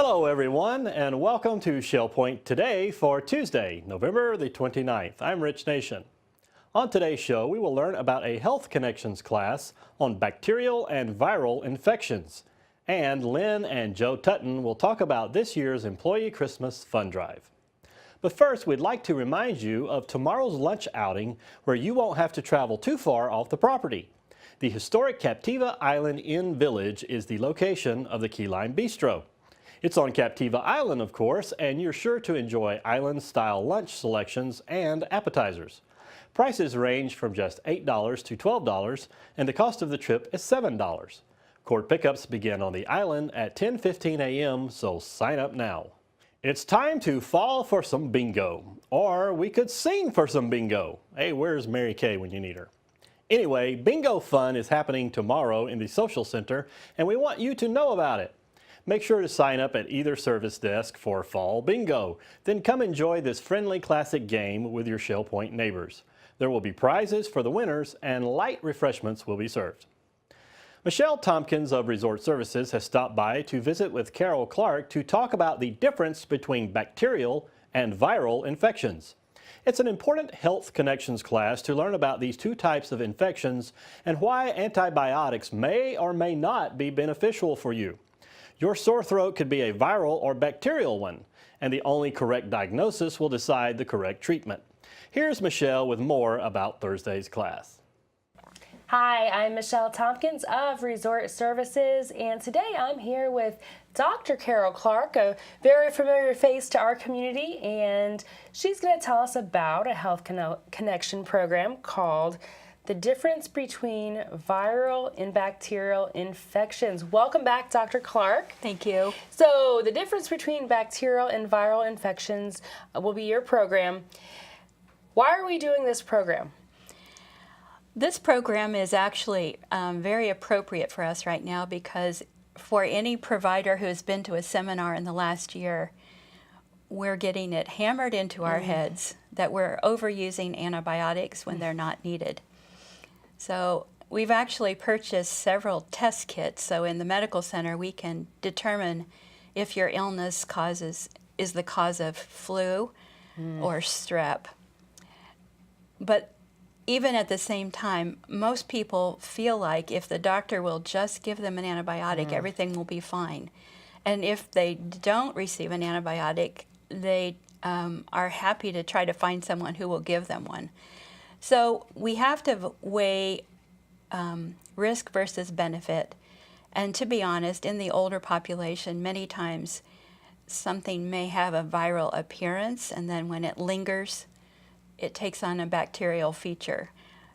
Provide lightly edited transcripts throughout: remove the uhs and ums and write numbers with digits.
Hello everyone and welcome to Shell Point Today for Tuesday, November the 29th. I'm Rich Nation. On today's show, we will learn about a Health Connections class on bacterial and viral infections. And Lynn and Joe Tutton will talk about this year's Employee Christmas Fund Drive. But first, we'd like to remind you of tomorrow's lunch outing where you won't have to travel too far off the property. The historic Captiva Island Inn Village is the location of the Key Lime Bistro. It's on Captiva Island, of course, and you're sure to enjoy island-style lunch selections and appetizers. Prices range from just $8 to $12, and the cost of the trip is $7. Cord pickups begin on the island at 10:15 a.m., so sign up now. It's time to fall for some bingo, or we could sing for some bingo. Hey, where's Mary Kay when you need her? Anyway, bingo fun is happening tomorrow in the social center, and we want you to know about it. Make sure to sign up at either service desk for Fall Bingo. Then come enjoy this friendly classic game with your Shell Point neighbors. There will be prizes for the winners and light refreshments will be served. Michelle Tompkins of Resort Services has stopped by to visit with Carol Clark to talk about the difference between bacterial and viral infections. It's an important health connections class to learn about these two types of infections and why antibiotics may or may not be beneficial for you. Your sore throat could be a viral or bacterial one, and the only correct diagnosis will decide the correct treatment. Here's Michelle with more about Thursday's class. Hi, I'm Michelle Tompkins of Resort Services, and today I'm here with Dr. Carol Clark, a very familiar face to our community, and she's going to tell us about a health connection program called The Difference Between Viral and Bacterial Infections. Welcome back, Dr. Clark. Thank you. So the difference between bacterial and viral infections will be your program. Why are we doing this program? This program is actually very appropriate for us right now because for any provider who has been to a seminar in the last year, we're getting it hammered into our heads that we're overusing antibiotics when they're not needed. So we've actually purchased several test kits. So in the medical center, we can determine if your illness is the cause of flu or strep. But even at the same time, most people feel like if the doctor will just give them an antibiotic, everything will be fine. And if they don't receive an antibiotic, they are happy to try to find someone who will give them one. So we have to weigh risk versus benefit. And to be honest, in the older population, many times something may have a viral appearance, and then when it lingers, it takes on a bacterial feature.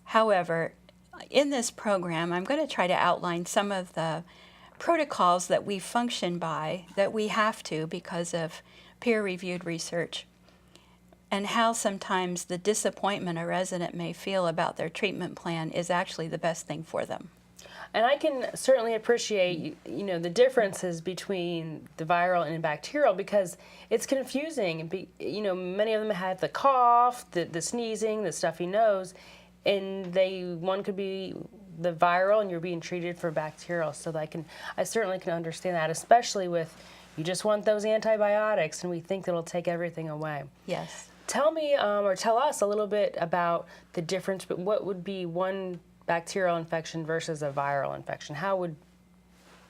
However, in this program, I'm going to try to outline some of the protocols that we function by, that we have to because of peer-reviewed research, and how sometimes the disappointment a resident may feel about their treatment plan is actually the best thing for them. And I can certainly appreciate, the differences between the viral and bacterial because it's confusing. Many of them have the cough, the sneezing, the stuffy nose, and one could be the viral and you're being treated for bacterial. So I certainly can understand that, especially with you just want those antibiotics and we think it'll take everything away. Yes. Tell me or tell us a little bit about the difference, but what would be one bacterial infection versus a viral infection? How would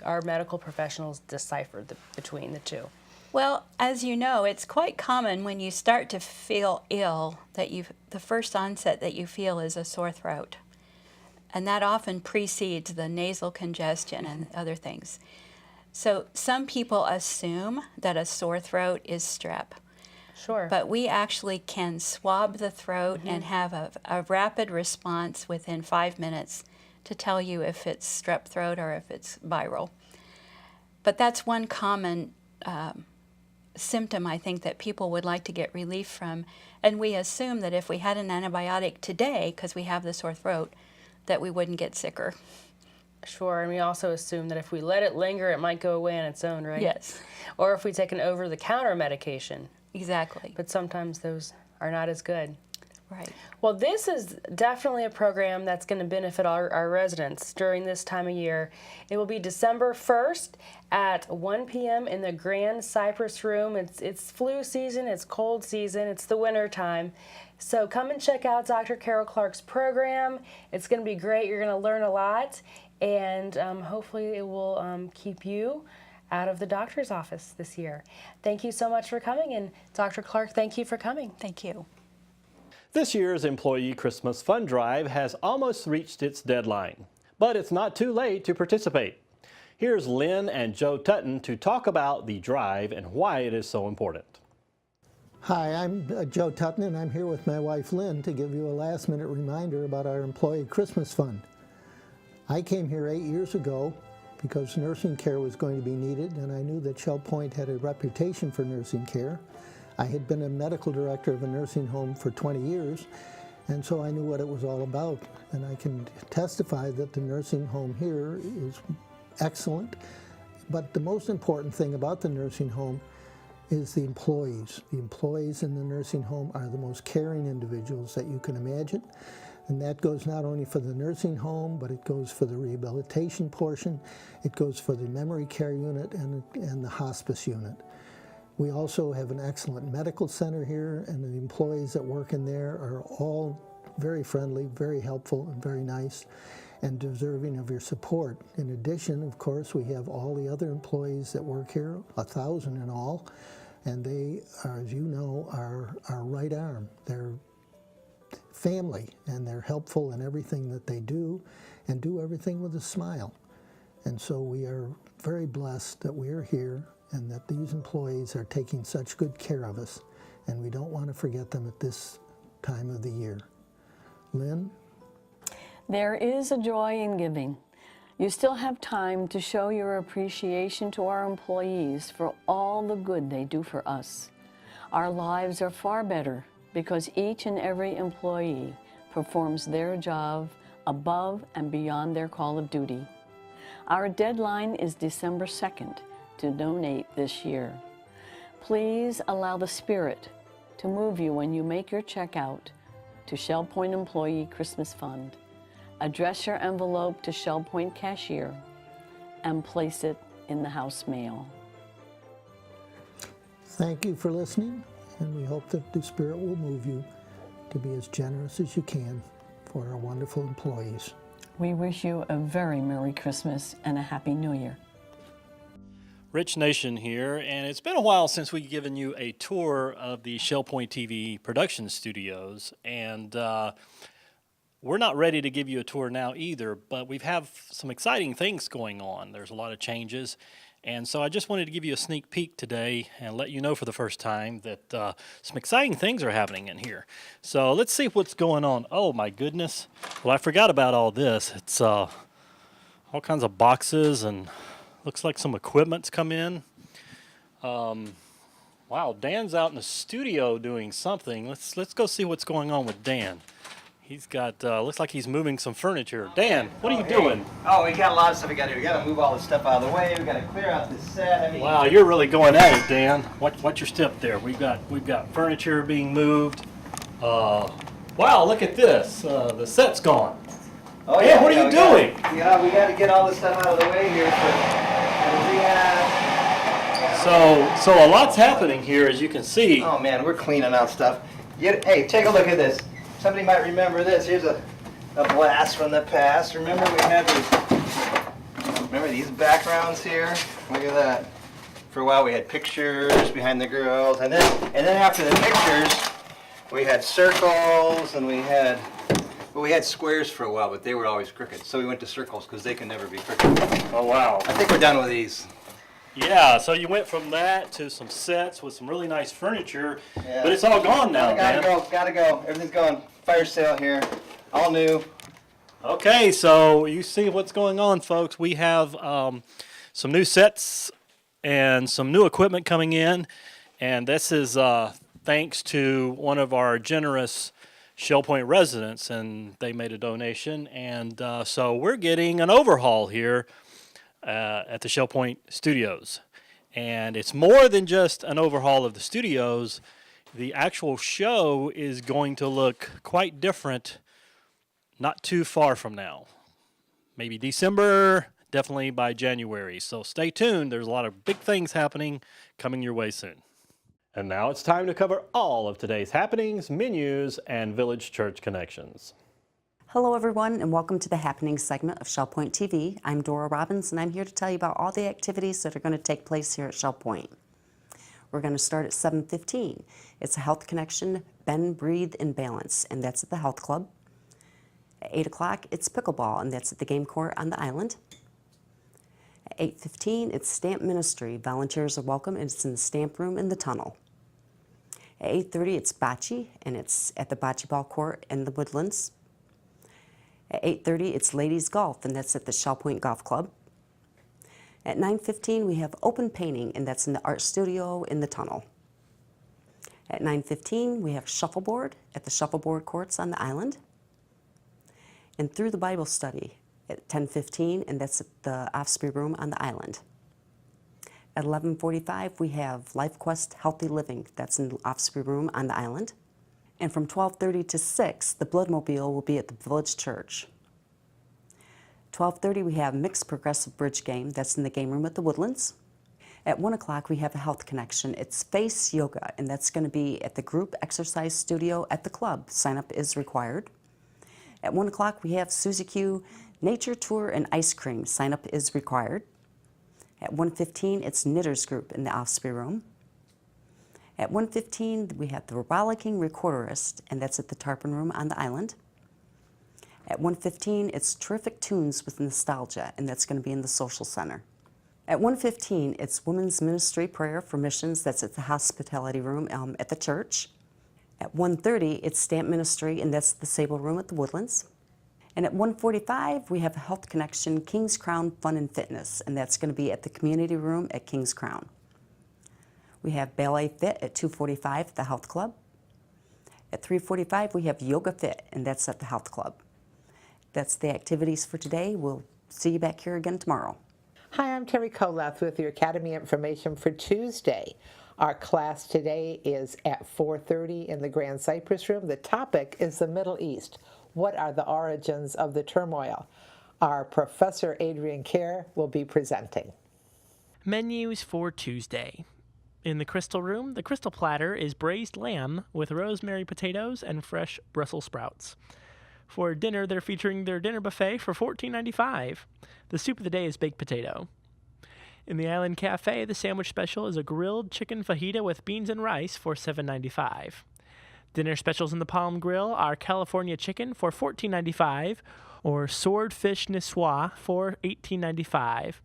our medical professionals decipher between the two? Well, as you know, it's quite common when you start to feel ill that the first onset that you feel is a sore throat. And that often precedes the nasal congestion and other things. So some people assume that a sore throat is strep. Sure. But we actually can swab the throat and have a rapid response within 5 minutes to tell you if it's strep throat or if it's viral. But that's one common symptom, I think, that people would like to get relief from. And we assume that if we had an antibiotic today, because we have the sore throat, that we wouldn't get sicker. Sure, and we also assume that if we let it linger, it might go away on its own, right? Yes. Or if we take an over-the-counter medication. Exactly. But sometimes those are not as good. Right. Well, this is definitely a program that's going to benefit our residents during this time of year. It will be December 1st at 1 p.m. in the Grand Cypress Room. It's flu season, it's cold season, it's the winter time. So come and check out Dr. Carol Clark's program. It's going to be great. You're going to learn a lot, and hopefully it will keep you out of the doctor's office this year. Thank you so much for coming, and Dr. Clark, thank you for coming. Thank you. This year's Employee Christmas Fund Drive has almost reached its deadline, but it's not too late to participate. Here's Lynn and Joe Tutton to talk about the drive and why it is so important. Hi, I'm Joe Tutton, and I'm here with my wife Lynn to give you a last-minute reminder about our Employee Christmas Fund. I came here 8 years ago because nursing care was going to be needed, and I knew that Shell Point had a reputation for nursing care. I had been a medical director of a nursing home for 20 years, and so I knew what it was all about. And I can testify that the nursing home here is excellent, but the most important thing about the nursing home is the employees. The employees in the nursing home are the most caring individuals that you can imagine, and that goes not only for the nursing home, but it goes for the rehabilitation portion, it goes for the memory care unit and the hospice unit. We also have an excellent medical center here, and the employees that work in there are all very friendly, very helpful, and very nice, and deserving of your support. In addition, of course, we have all the other employees that work here, 1,000 in all, and they are, as you know, our right arm. They're family, and they're helpful in everything that they do, and do everything with a smile. And so we are very blessed that we are here, and that these employees are taking such good care of us, and we don't want to forget them at this time of the year. Lynn? There is a joy in giving. You still have time to show your appreciation to our employees for all the good they do for us. Our lives are far better because each and every employee performs their job above and beyond their call of duty. Our deadline is December 2nd. To donate this year. Please allow the Spirit to move you when you make your check out to Shell Point Employee Christmas Fund. Address your envelope to Shell Point Cashier and place it in the house mail. Thank you for listening, and we hope that the Spirit will move you to be as generous as you can for our wonderful employees. We wish you a very Merry Christmas and a Happy New Year. Rich Nation here, and it's been a while since we've given you a tour of the Shell Point TV production studios, and we're not ready to give you a tour now either, but we have some exciting things going on. There's a lot of changes, and so I just wanted to give you a sneak peek today and let you know for the first time that some exciting things are happening in here. So let's see what's going on. Oh my goodness. Well, I forgot about all this. It's all kinds of boxes, and looks like some equipment's come in. Wow, Dan's out in the studio doing something. Let's go see what's going on with Dan. He's got, looks like he's moving some furniture. Dan, what are you doing? Oh, we got a lot of stuff we got to do. We got to move all this stuff out of the way. We got to clear out this set. I mean, Wow, you're really going at it, Dan. What's your step there? We've got furniture being moved. Wow, look at this. The set's gone. oh Dan, what are you doing? Yeah, we got to get all this stuff out of the way here for rehab. So a lot's happening here, as you can see. Oh man, we're cleaning out stuff. Hey, take a look at this. Somebody might remember this. Here's a blast from the past. Remember we had these backgrounds here? Look at that. For a while we had pictures behind the girls, and then after the pictures we had circles, and we had squares for a while, but they were always crooked. So we went to circles because they can never be crooked. Oh wow. I think we're done with these. Yeah, so you went from that to some sets with some really nice furniture, Yeah. but it's all gone now, Gotta Dan. gotta go. Everything's going. Fire sale here. All new. Okay, so you see what's going on, folks. We have some new sets and some new equipment coming in, and this is thanks to one of our generous Shell Point residents, and they made a donation, and so we're getting an overhaul here at the Shell Point studios. And it's more than just an overhaul of the studios. the actual show is going to look quite different not too far from now. Maybe December, definitely by January. So stay tuned. There's a lot of big things happening coming your way soon. And now it's time to cover all of today's happenings, menus, and Village Church connections. Hello everyone and welcome to the Happenings segment of Shell Point TV. I'm Dora Robbins and I'm here to tell you about all the activities that are going to take place here at Shell Point. We're going to start at 7:15. It's a health connection, bend, breathe, and balance, and that's at the health club. At 8 o'clock, it's pickleball, and that's at the game court on the island. At 8:15, it's stamp ministry. Volunteers are welcome, and it's in the stamp room in the tunnel. At 8:30, it's bocce, and it's at the bocce ball court in the Woodlands. At 8:30, it's ladies golf, and that's at the Shell Point Golf Club. At 9:15, we have open painting, and that's in the art studio in the tunnel. At 9:15, we have shuffleboard at the shuffleboard courts on the island. And through the Bible study at 10:15, and that's at the Offspring Room on the island. At 11:45, we have Life Quest Healthy Living. That's in the Offspring Room on the island. And from 12:30 to 6, the Bloodmobile will be at the Village Church. 12:30, we have Mixed Progressive Bridge Game. That's in the game room at the Woodlands. At 1 o'clock, we have a health connection. It's Face Yoga, and that's going to be at the group exercise studio at the club. Sign up is required. At 1 o'clock, we have Suzy Q Nature Tour and Ice Cream. Sign up is required. At 1:15, it's Knitters Group in the Offspring Room. At 1:15, we have the Rollicking Recorderist, and that's at the Tarpon Room on the island. At 1:15, it's Terrific Tunes with Nostalgia, and that's going to be in the Social Center. At 1:15, it's Women's Ministry Prayer for Missions. That's at the Hospitality Room at the church. At 1:30, it's Stamp Ministry, and that's the Sable Room at the Woodlands. And at 1:45, we have a Health Connection King's Crown Fun and Fitness, and that's going to be at the Community Room at King's Crown. We have Ballet Fit at 2:45 at the Health Club. At 3:45, we have Yoga Fit, and that's at the Health Club. That's the activities for today. We'll see you back here again tomorrow. Hi, I'm Terry Kolath with your Academy information for Tuesday. Our class today is at 4:30 in the Grand Cypress Room. The topic is the Middle East. What are the origins of the turmoil? Our Professor Adrian Kerr will be presenting. Menus for Tuesday. In the Crystal Room, the Crystal Platter is braised lamb with rosemary potatoes and fresh Brussels sprouts. For dinner, they're featuring their dinner buffet for $14.95. The soup of the day is baked potato. In the Island Cafe, the sandwich special is a grilled chicken fajita with beans and rice for $7.95. Dinner specials in the Palm Grill are California chicken for $14.95 or swordfish niçoise for $18.95.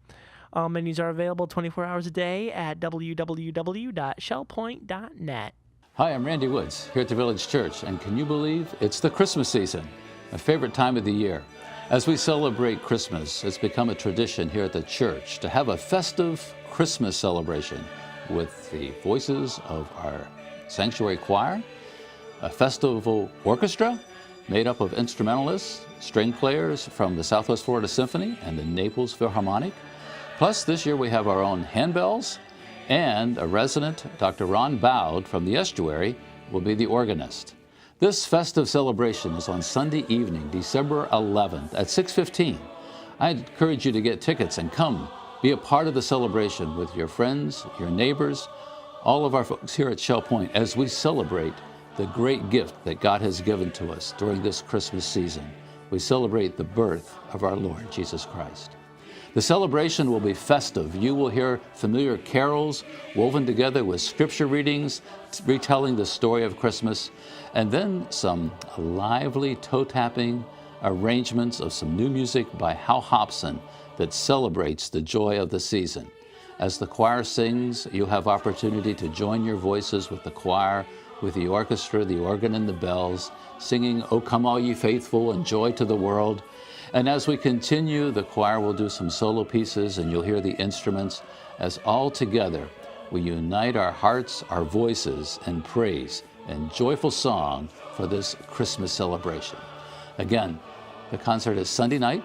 All menus are available 24 hours a day at www.shellpoint.net. Hi, I'm Randy Woods here at the Village Church, and can you believe it's the Christmas season, my favorite time of the year. As we celebrate Christmas, it's become a tradition here at the church to have a festive Christmas celebration with the voices of our sanctuary choir, a festival orchestra made up of instrumentalists, string players from the Southwest Florida Symphony and the Naples Philharmonic. Plus, this year we have our own handbells, and a resident, Dr. Ron Bowd from the Estuary, will be the organist. This festive celebration is on Sunday evening, December 11th at 6:15. I encourage you to get tickets and come be a part of the celebration with your friends, your neighbors, all of our folks here at Shell Point as we celebrate the great gift that God has given to us during this Christmas season. We celebrate the birth of our Lord Jesus Christ. The celebration will be festive. You will hear familiar carols woven together with scripture readings, retelling the story of Christmas, and then some lively toe-tapping arrangements of some new music by Hal Hobson that celebrates the joy of the season. As the choir sings, you'll have opportunity to join your voices with the choir, with the orchestra, the organ, and the bells, singing, "O Come All Ye Faithful," and "Joy to the World." And as we continue, the choir will do some solo pieces, and you'll hear the instruments as all together we unite our hearts, our voices, and praise and joyful song for this Christmas celebration. Again, the concert is Sunday night,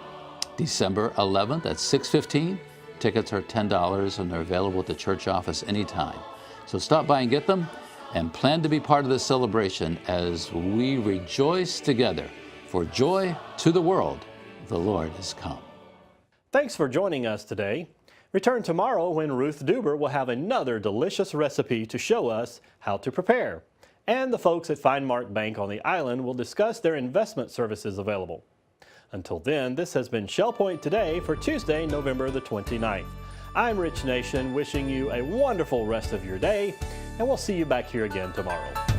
December 11th at 6:15. Tickets are $10 and they're available at the church office anytime. So stop by and get them. and plan to be part of this celebration as we rejoice together. For joy to the world, the Lord has come. Thanks for joining us today. Return tomorrow when Ruth Duber will have another delicious recipe to show us how to prepare. And the folks at Finemark Bank on the island will discuss their investment services available. Until then, this has been Shell Point Today for Tuesday, November the 29th. I'm Rich Nation, wishing you a wonderful rest of your day, and we'll see you back here again tomorrow.